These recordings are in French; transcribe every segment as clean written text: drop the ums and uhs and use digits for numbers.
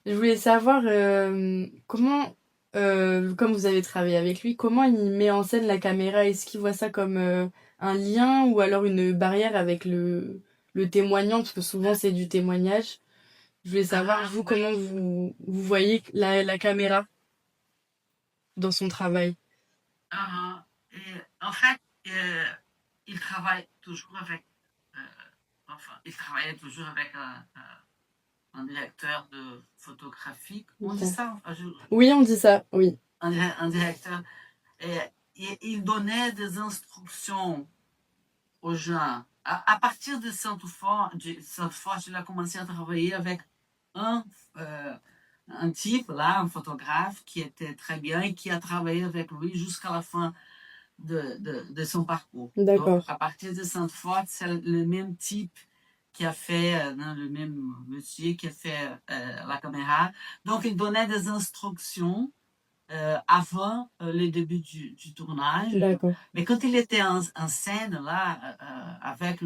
Je voulais savoir comment, comme vous avez travaillé avec lui, comment il met en scène la caméra? Est-ce qu'il voit ça comme un lien ou alors une barrière avec le témoignant? Parce que souvent c'est du témoignage. Je voulais savoir, vous, comment vous voyez la caméra dans son travail? Ah, en fait, il travaille toujours avec, euh, enfin, il travaillait toujours avec un directeur de photographie. On dit ça, enfin, Oui, on dit ça, oui. un directeur. Et, et il donnait des instructions aux gens. À partir de Sainte-Foy, il a commencé à travailler avec un, euh, un type, là, un photographe, qui était très bien et qui a travaillé avec lui jusqu'à la fin de son parcours. Donc, D'accord. à partir de Sainte-Foy, c'est le même type qui a fait, le même monsieur qui a fait la caméra. Donc, il donnait des instructions avant le début du tournage. D'accord. Mais quand il était en scène, là, avec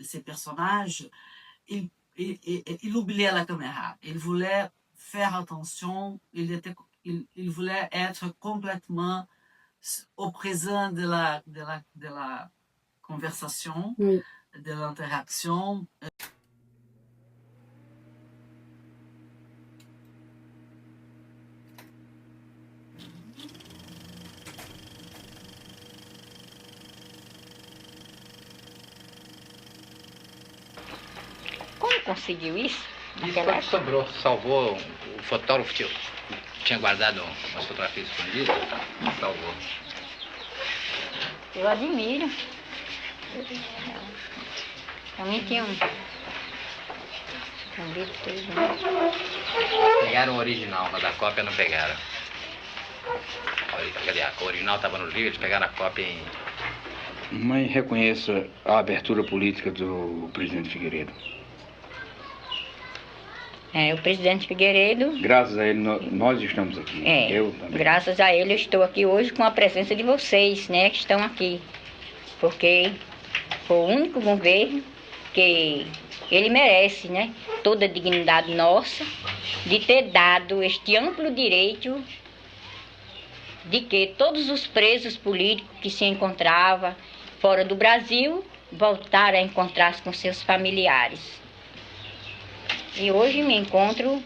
ses personnages, il, il oubliait la caméra. Il voulait faire attention, il voulait être complètement au présent de la conversation, Oui. de l'interaction. Como conseguiu isso? Isso foi que sobrou, salvou. O fotógrafo tinha guardado umas fotografias escondidas, salvou. Eu admiro. Também tinha um livro tudo, né? Pegaram o original, mas a cópia não pegaram. Cadê? O original estava no livro, eles pegaram a cópia em. Mãe reconheça a abertura política do presidente Figueiredo. O presidente Figueiredo. Graças a ele, nós estamos aqui. Eu também. Graças a ele, eu estou aqui hoje com a presença de vocês, né, que estão aqui. Porque foi o único governo que ele merece, né, toda a dignidade nossa de ter dado este amplo direito de que todos os presos políticos que se encontravam fora do Brasil voltaram a encontrar-se com seus familiares. E hoje me encontro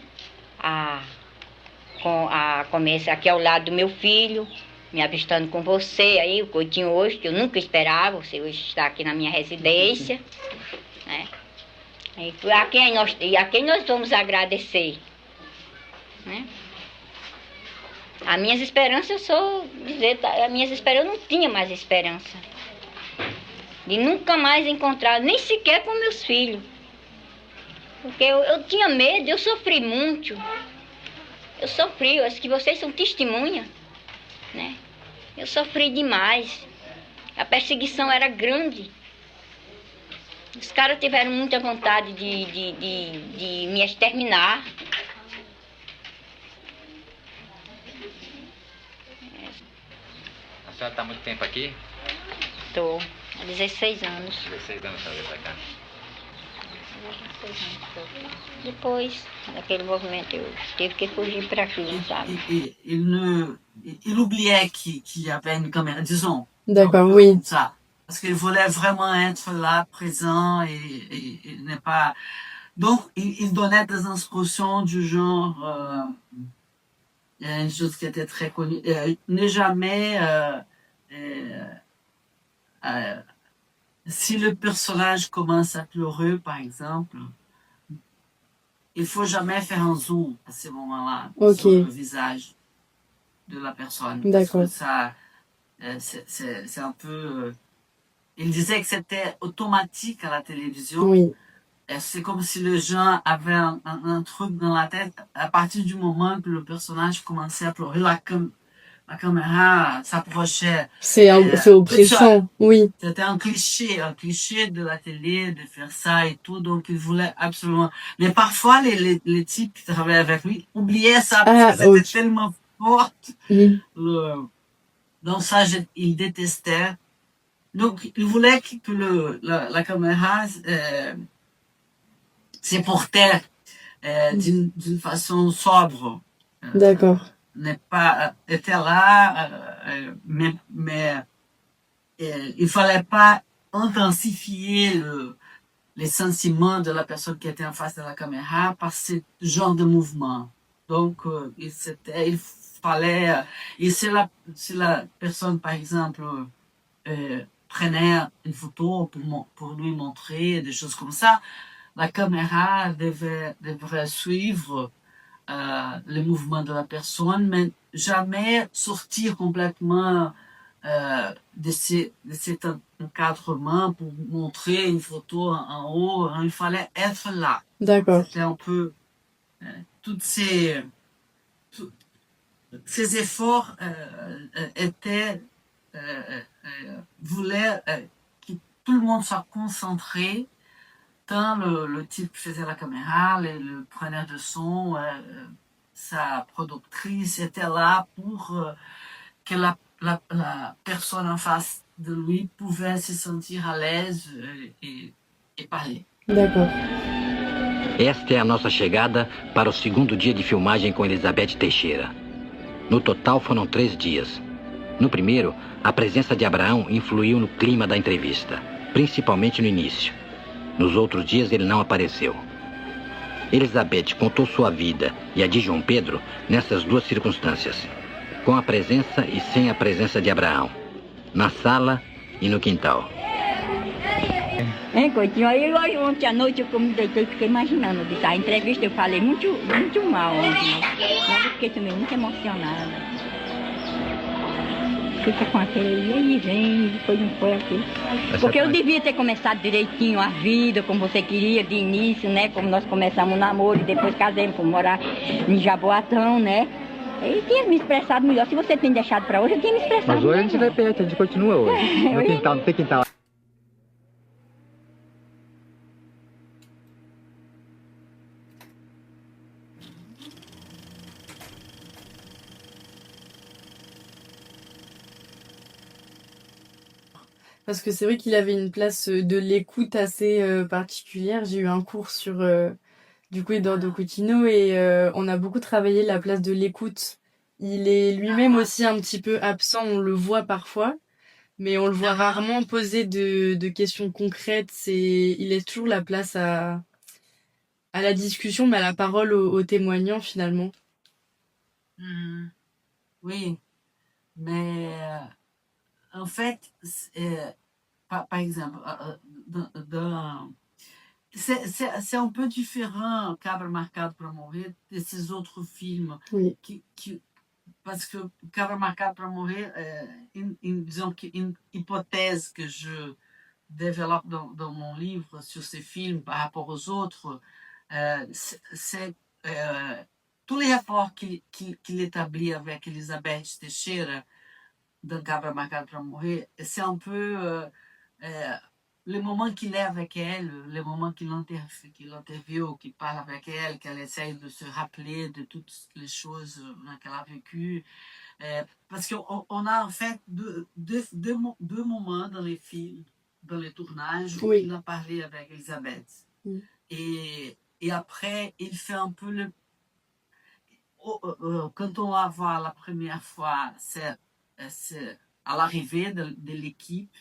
começa aqui ao lado do meu filho, me avistando com você aí, o Coutinho hoje, que eu nunca esperava, você hoje está aqui na minha residência, né? E a quem nós vamos agradecer, né? As minhas esperanças, eu não tinha mais esperança de nunca mais encontrar, nem sequer com meus filhos. Porque eu tinha medo, eu sofri muito. Eu acho que vocês são testemunha, né? Eu sofri demais. A perseguição era grande. Os caras tiveram muita vontade de me exterminar. A senhora está há muito tempo aqui? Estou há 16 anos. 16 anos que a senhora veio para cá. Depois daquele movimento eu tive que fugir para aqui, sabe? Il oubliait qu'il y avait une caméra, disons. D'accord, oui. Ça. Parce qu'il voulait vraiment être là, présent, et n'est pas. Donc, il donnait des instructions du genre. Il y a une chose qui était très connue. Ne jamais. Si le personnage commence à pleurer, par exemple, il faut jamais faire un zoom à ce moment-là sur le visage de la personne. D'accord. Parce que ça, c'est un peu. Il disait que c'était automatique à la télévision. Oui. C'est comme si les gens avaient un truc dans la tête. À partir du moment que le personnage commençait à pleurer, la caméra s'approchait. C'est oppressant, oui. C'était un cliché de la télé de faire ça et tout, donc il voulait absolument. Mais parfois, les types qui travaillaient avec lui oubliaient ça parce que c'était tellement fort. Donc ça, il détestait. Donc, il voulait que la caméra se portait d'une façon sobre. D'accord. N'est pas était là, mais il fallait pas intensifier les sentiments de la personne qui était en face de la caméra par ce genre de mouvement. Donc, il fallait, et si la personne, par exemple, prenait une photo pour lui montrer des choses comme ça, la caméra devrait suivre le mouvement de la personne, mais jamais sortir complètement de cet encadrement pour montrer une photo en haut. Il fallait être là. D'accord. C'était un peu toutes ces efforts voulaient que tout le monde soit concentré. Tant le type qui faisait la caméra, le preneur de son, sa productrice était là pour que la personne en face de lui pouvait se sentir à l'aise e parler. D'accord. Esta é a nossa chegada para o segundo dia de filmagem com Elizabeth Teixeira. No total foram 3 dias. No primeiro, a presença de Abraão influiu no clima da entrevista, principalmente no início. Nos outros dias ele não apareceu. Elizabeth contou sua vida e a de João Pedro nessas 2 circunstâncias, com a presença e sem a presença de Abraão, na sala e no quintal. Coitinho, aí hoje, ontem à noite eu me deitei e fiquei imaginando disso. A entrevista eu falei muito mal ontem, mas eu fiquei também muito emocionada. Fica com aquele aí vem, depois não foi aquilo. Porque eu devia ter começado direitinho a vida, como você queria, de início, né? Como nós começamos o namoro e depois casamos, fomos morar em Jaboatão, né? Eu tinha me expressado melhor. Se você tem deixado para hoje, eu tinha me expressado Mas hoje melhor. a gente repete, a gente continua hoje. No quintal, não tem quintal. Parce que c'est vrai qu'il avait une place de l'écoute assez particulière. J'ai eu un cours sur du coup Eduardo Coutinho et on a beaucoup travaillé la place de l'écoute. Il est lui-même aussi un petit peu absent, on le voit parfois, mais on le voit rarement poser de questions concrètes. Il laisse toujours la place à la discussion, mais à la parole aux témoignants finalement. Oui, mais en fait, par exemple, c'est un peu différent, Cabra Marcado para Morrer, de ces autres films. Oui. Parce que Cabra Marcado para Morrer, disons une hypothèse que je développe dans mon livre sur ces films par rapport aux autres, c'est tous les rapports qu'il établit avec Elizabeth Teixeira, dans Cabra Marcado para Morrer, c'est un peu le moment qu'il est avec elle, le moment qu'il l'interviewe, qu'il parle avec elle, qu'elle essaye de se rappeler de toutes les choses qu'elle a vécues. Parce qu'on a en fait deux moments dans les films, dans les tournages, où il a parlé avec Elisabeth. Oui. Et après, il fait un peu le... Quand on la voit la première fois, c'est à l'arrivée de l'équipe.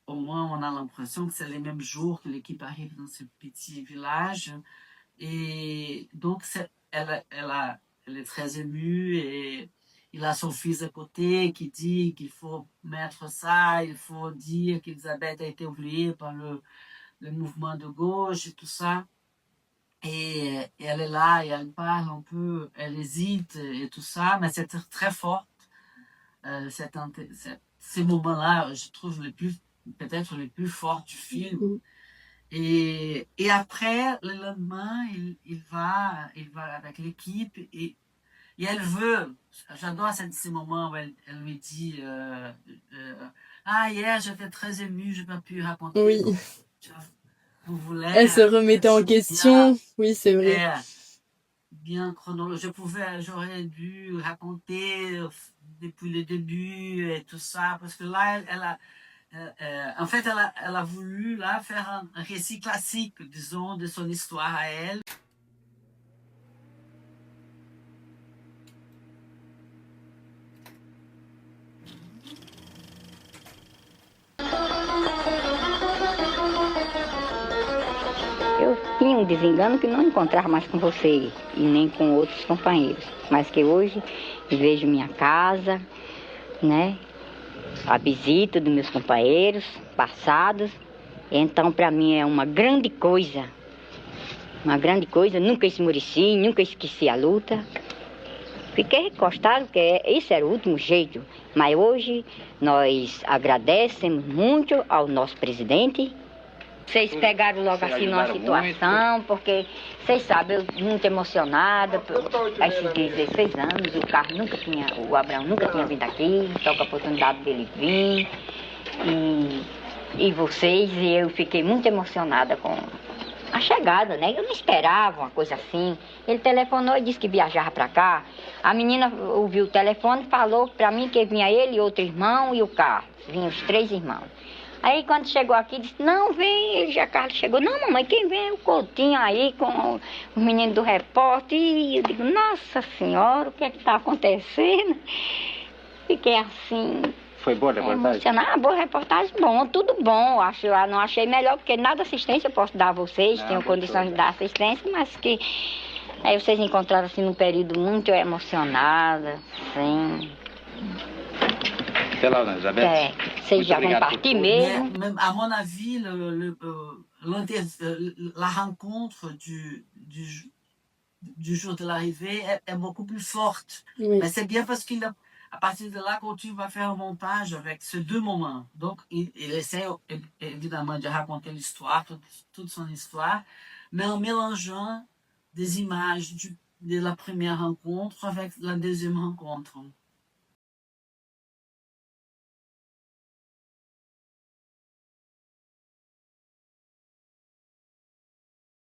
Au moins, on a l'impression que c'est les mêmes jours que l'équipe arrive dans ce petit village. Et donc, elle est très émue et il a son fils à côté qui dit qu'il faut mettre ça, il faut dire qu'Elisabeth a été oubliée par le mouvement de gauche et tout ça. Et elle est là et elle parle un peu, elle hésite et tout ça, mais c'est très fort. Ces moments-là, je trouve peut-être les plus forts du film. Et après, le lendemain, il va avec l'équipe et elle veut, j'adore ces moments où elle lui dit hier j'étais très émue, je n'ai pas pu raconter. Oui. Vous voulez, elle se remettait en question, oui, c'est vrai. Bien chronologique, j'aurais dû raconter depuis le début et tout ça, parce que là, en fait, elle a voulu là faire un récit classique, disons, de son histoire à elle. um desengano que não encontrava mais com você e nem com outros companheiros. Mas que hoje vejo minha casa, né? A visita dos meus companheiros passados. Então, para mim é uma grande coisa. Uma grande coisa. Nunca esmoreci, nunca esqueci a luta. Fiquei recostado, porque esse era o último jeito. Mas hoje nós agradecemos muito ao nosso presidente. Vocês pegaram logo assim numa situação, porque vocês sabem, eu muito emocionada, esses 16 anos, o Abraão nunca tinha vindo aqui, só com a oportunidade dele vir, e vocês, e eu fiquei muito emocionada com a chegada, né? Eu não esperava uma coisa assim. Ele telefonou e disse que viajava para cá. A menina ouviu o telefone e falou para mim que vinha ele, outro irmão e o Carlos, vinham os 3 irmãos. Aí quando chegou aqui, disse, não, vem, ele já Carlos chegou. Não, mamãe, quem vem é o Coutinho aí com o menino do repórter. E eu digo, nossa senhora, o que é que está acontecendo? Fiquei assim... Foi boa a reportagem? Emocionada. Boa reportagem, bom, tudo bom. Eu não achei melhor, porque nada assistência eu posso dar a vocês, tenho condições de dar assistência, mas que... Aí vocês encontraram assim num período muito emocionada, assim... Até lá, Elizabeth. Vocês já vão partir mesmo. Mais, à mon avis, la rencontre du jour de l'arrivée est beaucoup plus forte. Oui. Mais c'est bien parce qu'à partir de là, Coutinho va faire un montage avec ces 2 moments. Donc, il essaie évidemment de raconter l'histoire, toute son histoire, mais en mélangeant des images de la première rencontre avec la deuxième rencontre.